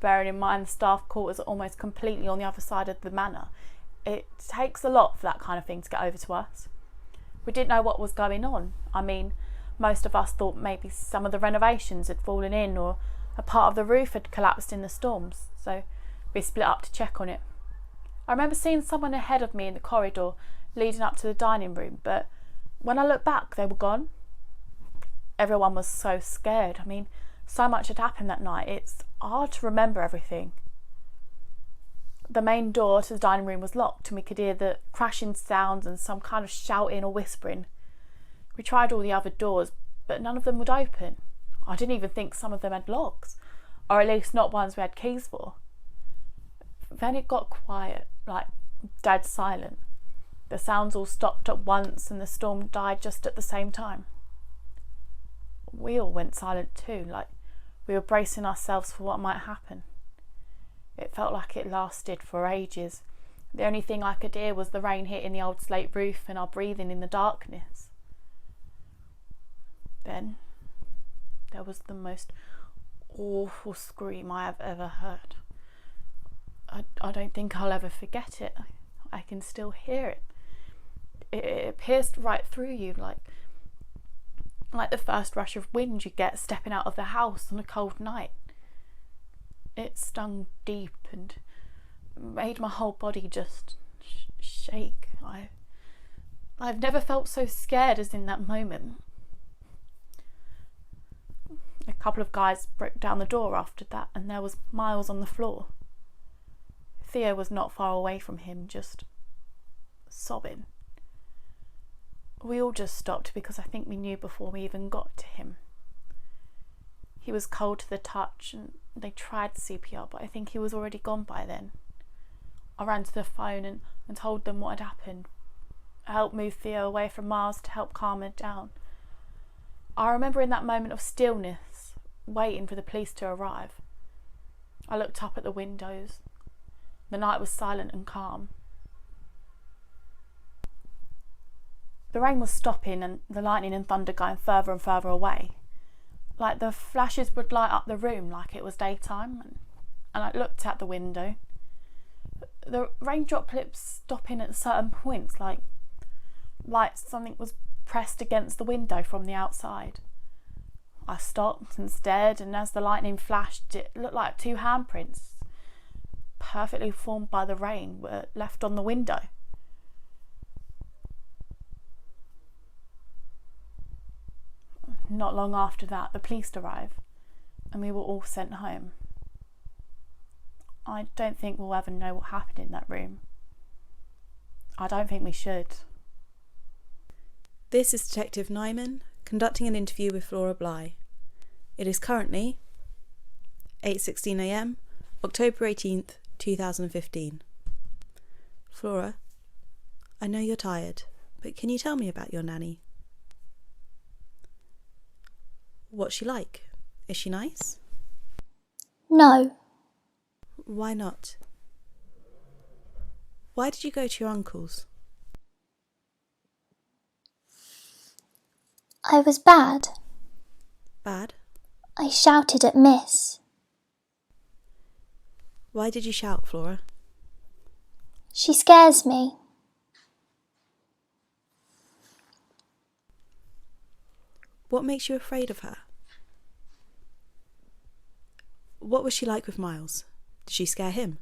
Speaker 9: Bearing in mind the staff quarters are almost completely on the other side of the manor, it takes a lot for that kind of thing to get over to us. We didn't know what was going on. I mean, most of us thought maybe some of the renovations had fallen in or a part of the roof had collapsed in the storms, so we split up to check on it. I remember seeing someone ahead of me in the corridor leading up to the dining room, but when I looked back, they were gone. Everyone was so scared. I mean, so much had happened that night, it's hard to remember everything. The main door to the dining room was locked and we could hear the crashing sounds and some kind of shouting or whispering. We tried all the other doors, but none of them would open. I didn't even think some of them had locks, or at least not ones we had keys for. Then it got quiet, like dead silent. The sounds all stopped at once and the storm died just at the same time. We all went silent too, like we were bracing ourselves for what might happen. It felt like it lasted for ages. The only thing I could hear was the rain hitting the old slate roof and our breathing in the darkness. Then there was the most awful scream I have ever heard. I don't think I'll ever forget it. I can still hear it. It pierced right through you, like the first rush of wind you get stepping out of the house on a cold night. It stung deep and made my whole body just shake. I've never felt so scared as in that moment. A couple of guys broke down the door after that and there was Miles on the floor. Theo was not far away from him, just sobbing. We all just stopped because I think we knew before we even got to him. He was cold to the touch and they tried CPR, but I think he was already gone by then. I ran to the phone and told them what had happened. I helped move Theo away from Miles to help calm her down. I remember in that moment of stillness, waiting for the police to arrive. I looked up at the windows. The night was silent and calm. The rain was stopping and the lightning and thunder going further and further away. Like the flashes would light up the room like it was daytime, and I looked at the window. The rain droplets stopping at certain points, like something was pressed against the window from the outside. I stopped and stared, and as the lightning flashed, it looked like two handprints, perfectly formed by the rain, were left on the window. Not long after that, the police arrived and we were all sent home. I don't think we'll ever know what happened in that room. I don't think we should.
Speaker 4: This is Detective Nyman conducting an interview with Flora Bly. It is currently 8:16 a.m, October 18th, 2015. Flora, I know you're tired, but can you tell me about your nanny? What's she like? Is she nice?
Speaker 3: No,
Speaker 4: Why not? Why did you go to your uncle's?
Speaker 3: I was bad.
Speaker 4: Bad?
Speaker 3: I shouted at Miss.
Speaker 4: Why did you shout, Flora?
Speaker 3: She scares me.
Speaker 4: What makes you afraid of her? What was she like with Miles? Did she scare him?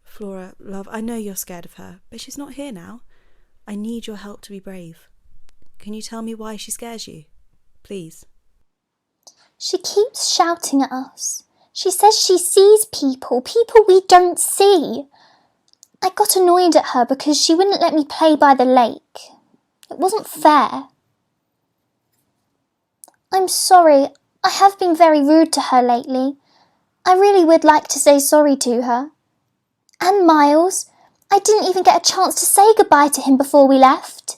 Speaker 4: Flora, love, I know you're scared of her, but she's not here now. I need your help to be brave. Can you tell me why she scares you? Please.
Speaker 3: She keeps shouting at us. She says she sees people we don't see. I got annoyed at her because she wouldn't let me play by the lake. It wasn't fair. I'm sorry. I have been very rude to her lately. I really would like to say sorry to her. And Miles, I didn't even get a chance to say goodbye to him before we left.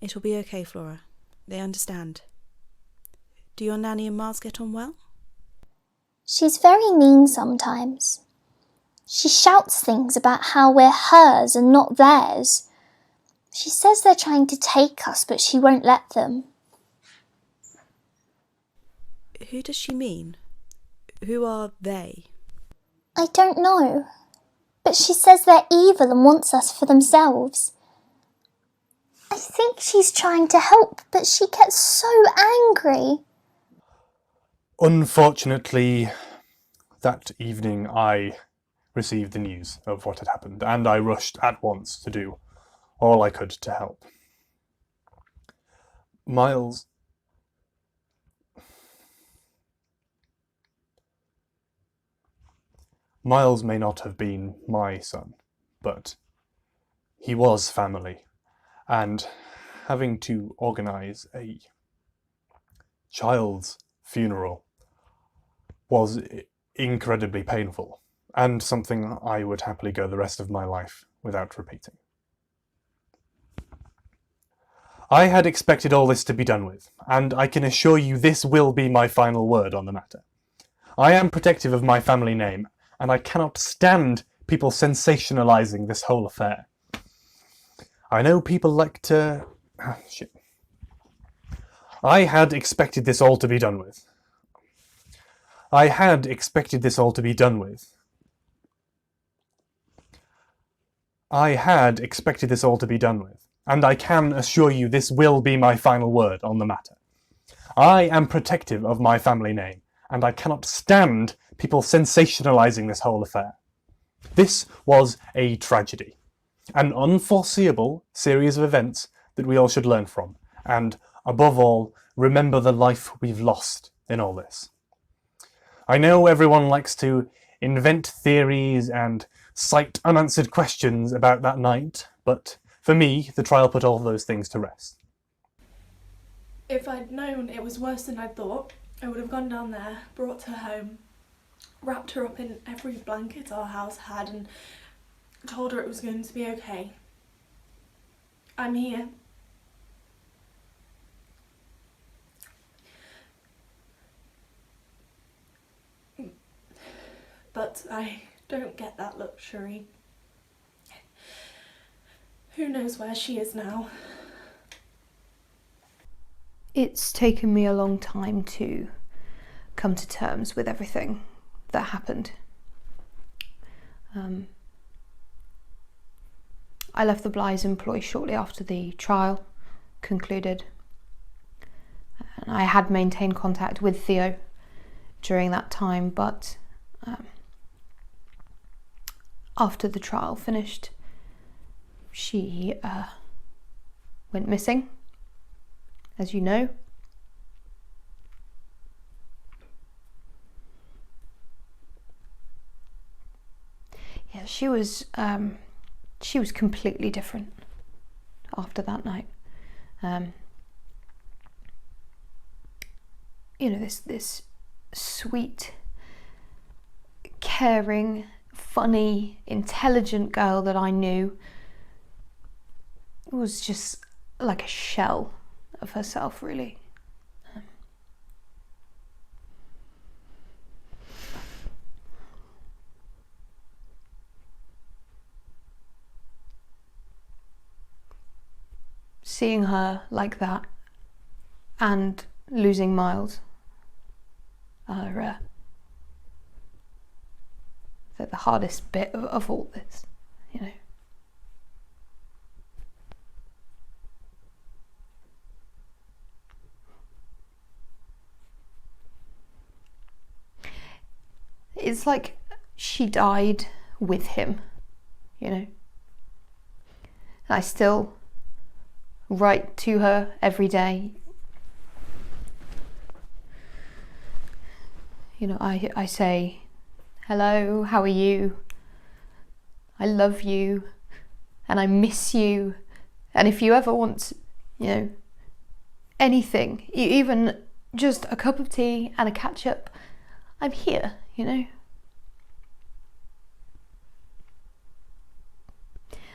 Speaker 4: It'll be okay, Flora. They understand. Do your nanny and Miles get on well?
Speaker 3: She's very mean sometimes. She shouts things about how we're hers and not theirs. She says they're trying to take us, but she won't let them.
Speaker 4: Who does she mean? Who are they?
Speaker 3: I don't know. But she says they're evil and wants us for themselves. I think she's trying to help, but she gets so angry.
Speaker 5: Unfortunately, that evening I received the news of what had happened, and I rushed at once to do all I could to help. Miles may not have been my son, but he was family, and having to organise a child's funeral was incredibly painful, and something I would happily go the rest of my life without repeating. I had expected all this to be done with, and I can assure you this will be my final word on the matter. I am protective of my family name, and I cannot stand people sensationalising this whole affair. I know people like to... shit. I had expected this all to be done with. And I can assure you this will be my final word on the matter. I am protective of my family name, and I cannot stand people sensationalising this whole affair. This was a tragedy, an unforeseeable series of events that we all should learn from, and above all, remember the life we've lost in all this. I know everyone likes to invent theories and cite unanswered questions about that night, but for me, the trial put all those things to rest.
Speaker 8: If I'd known it was worse than I thought, I would have gone down there, brought her home, wrapped her up in every blanket our house had and told her it was going to be okay. I'm here. But I don't get that luxury. Who knows where she is now?
Speaker 2: It's taken me a long time to come to terms with everything that happened. I left the Bligh's employ shortly after the trial concluded. And I had maintained contact with Theo during that time, but after the trial finished, she went missing, as you know. Yeah, she was completely different after that night. You know, this sweet, caring, funny, intelligent girl that I knew was just like a shell of herself, really. Seeing her like that and losing Miles are the hardest bit of all this, you know. It's like she died with him, you know. I still write to her every day. You know, I say, hello, how are you? I love you and I miss you. And if you ever want, you know, anything, even just a cup of tea and a catch up, I'm here, you know.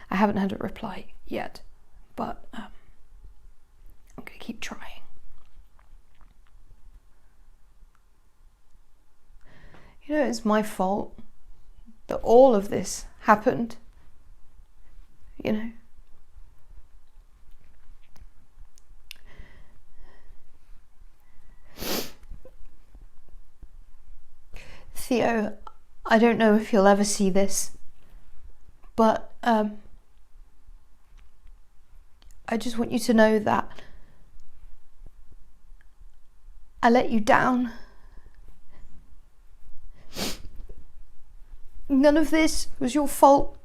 Speaker 2: I haven't had a reply yet, but I'm gonna keep trying. You know, it's my fault that all of this happened, you know. Theo, I don't know if you'll ever see this, but I just want you to know that I let you down. None of this was your fault,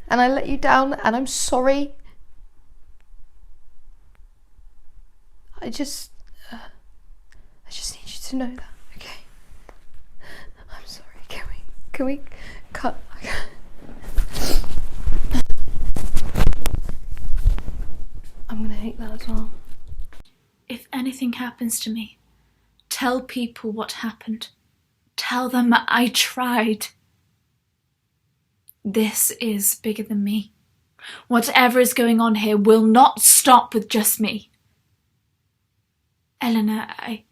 Speaker 2: and I let you down, and I'm sorry. I just need you to know that, okay? I'm sorry. Can we cut? I'm gonna hate that as well.
Speaker 6: If anything happens to me, tell people what happened. Tell them I tried. This is bigger than me. Whatever is going on here will not stop with just me. Eleanor, I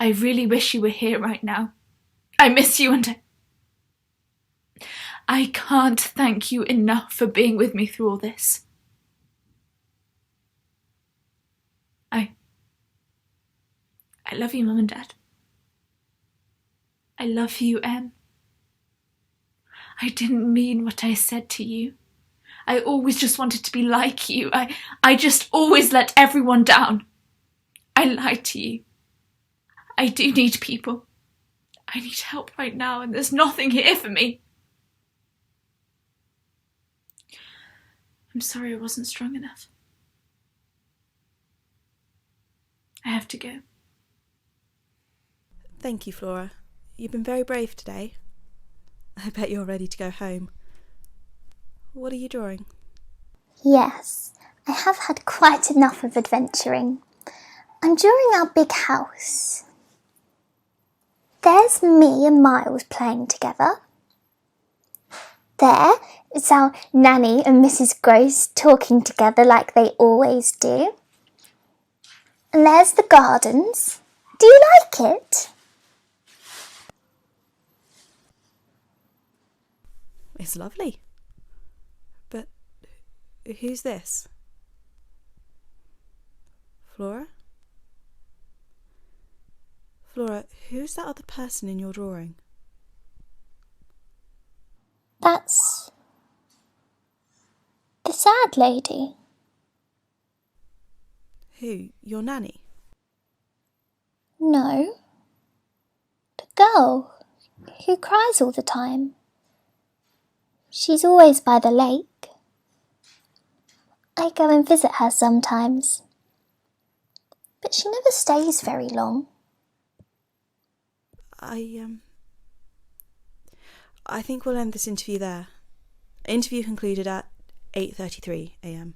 Speaker 6: really wish you were here right now. I miss you and I can't thank you enough for being with me through all this. I love you, Mum and Dad. I love you, Em. I didn't mean what I said to you. I always just wanted to be like you. I just always let everyone down. I lied to you. I do need people. I need help right now, and there's nothing here for me. I'm sorry I wasn't strong enough. I have to go.
Speaker 4: Thank you, Flora. You've been very brave today. I bet you're ready to go home. What are you drawing?
Speaker 3: Yes, I have had quite enough of adventuring. I'm drawing our big house. There's me and Miles playing together. There is our Nanny and Mrs. Gross talking together like they always do. And there's the gardens. Do you like it?
Speaker 4: It's lovely. But who's this? Flora? Flora, who's that other person in your drawing?
Speaker 3: That's the sad lady.
Speaker 4: Who? Your nanny?
Speaker 3: No. The girl who cries all the time. She's always by the lake. I go and visit her sometimes. But she never stays very long.
Speaker 4: I think we'll end this interview there. Interview concluded at 8:33 a.m.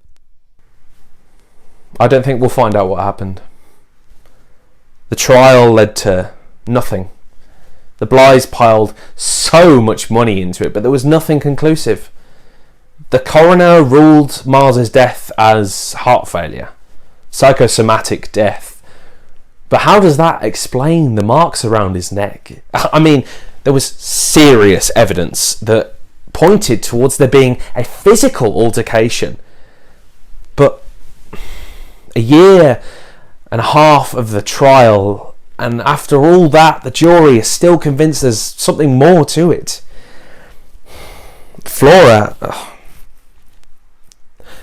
Speaker 1: I don't think we'll find out what happened. The trial led to nothing. The Blighs piled so much money into it, but there was nothing conclusive. The coroner ruled Miles's death as heart failure, psychosomatic death. But how does that explain the marks around his neck? I mean, there was serious evidence that pointed towards there being a physical altercation. But a year and a half of the trial, and after all that, the jury is still convinced there's something more to it. Flora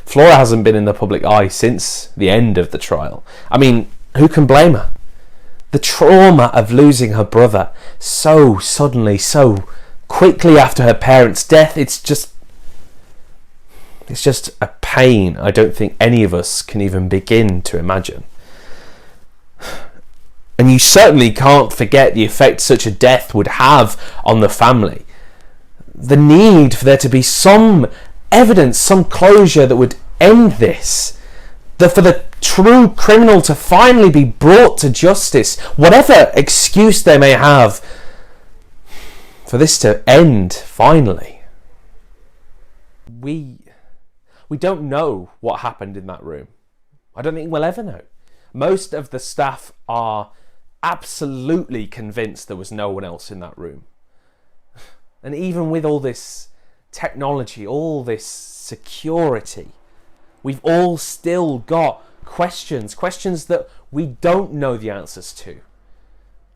Speaker 1: hasn't been in the public eye since the end of the trial. I mean, who can blame her? The trauma of losing her brother so suddenly, so quickly after her parents' death, it's just a pain I don't think any of us can even begin to imagine. And you certainly can't forget the effect such a death would have on the family. The need for there to be some evidence, some closure that would end this. For the true criminal to finally be brought to justice, whatever excuse they may have, for this to end finally. We don't know what happened in that room. I don't think we'll ever know. Most of the staff are absolutely convinced there was no one else in that room. And even with all this technology, all this security, we've all still got questions that we don't know the answers to.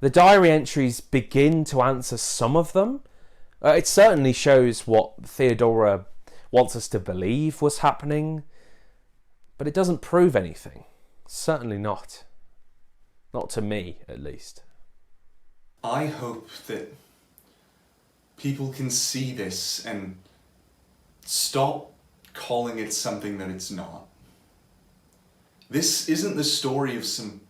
Speaker 1: The diary entries begin to answer some of them. It certainly shows what Theodora wants us to believe was happening, but it doesn't prove anything. Certainly not. Not to me, at least.
Speaker 7: I hope that people can see this and stop calling it something that it's not. This isn't the story of some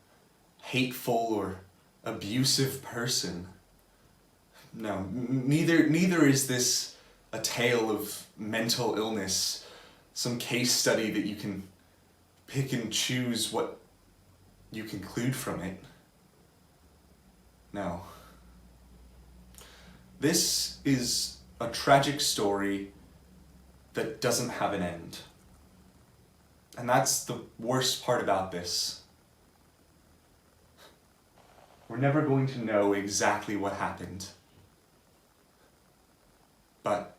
Speaker 7: hateful or abusive person. No, neither is this a tale of mental illness, some case study that you can pick and choose what you conclude from it. No. This is a tragic story that doesn't have an end. And that's the worst part about this. We're never going to know exactly what happened. But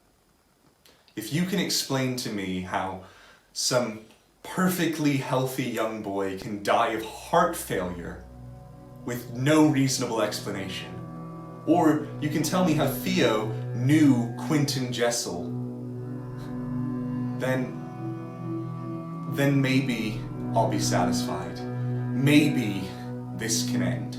Speaker 7: if you can explain to me how some perfectly healthy young boy can die of heart failure with no reasonable explanation, or you can tell me how Theo knew Quentin Jessel, then maybe I'll be satisfied. Maybe this can end.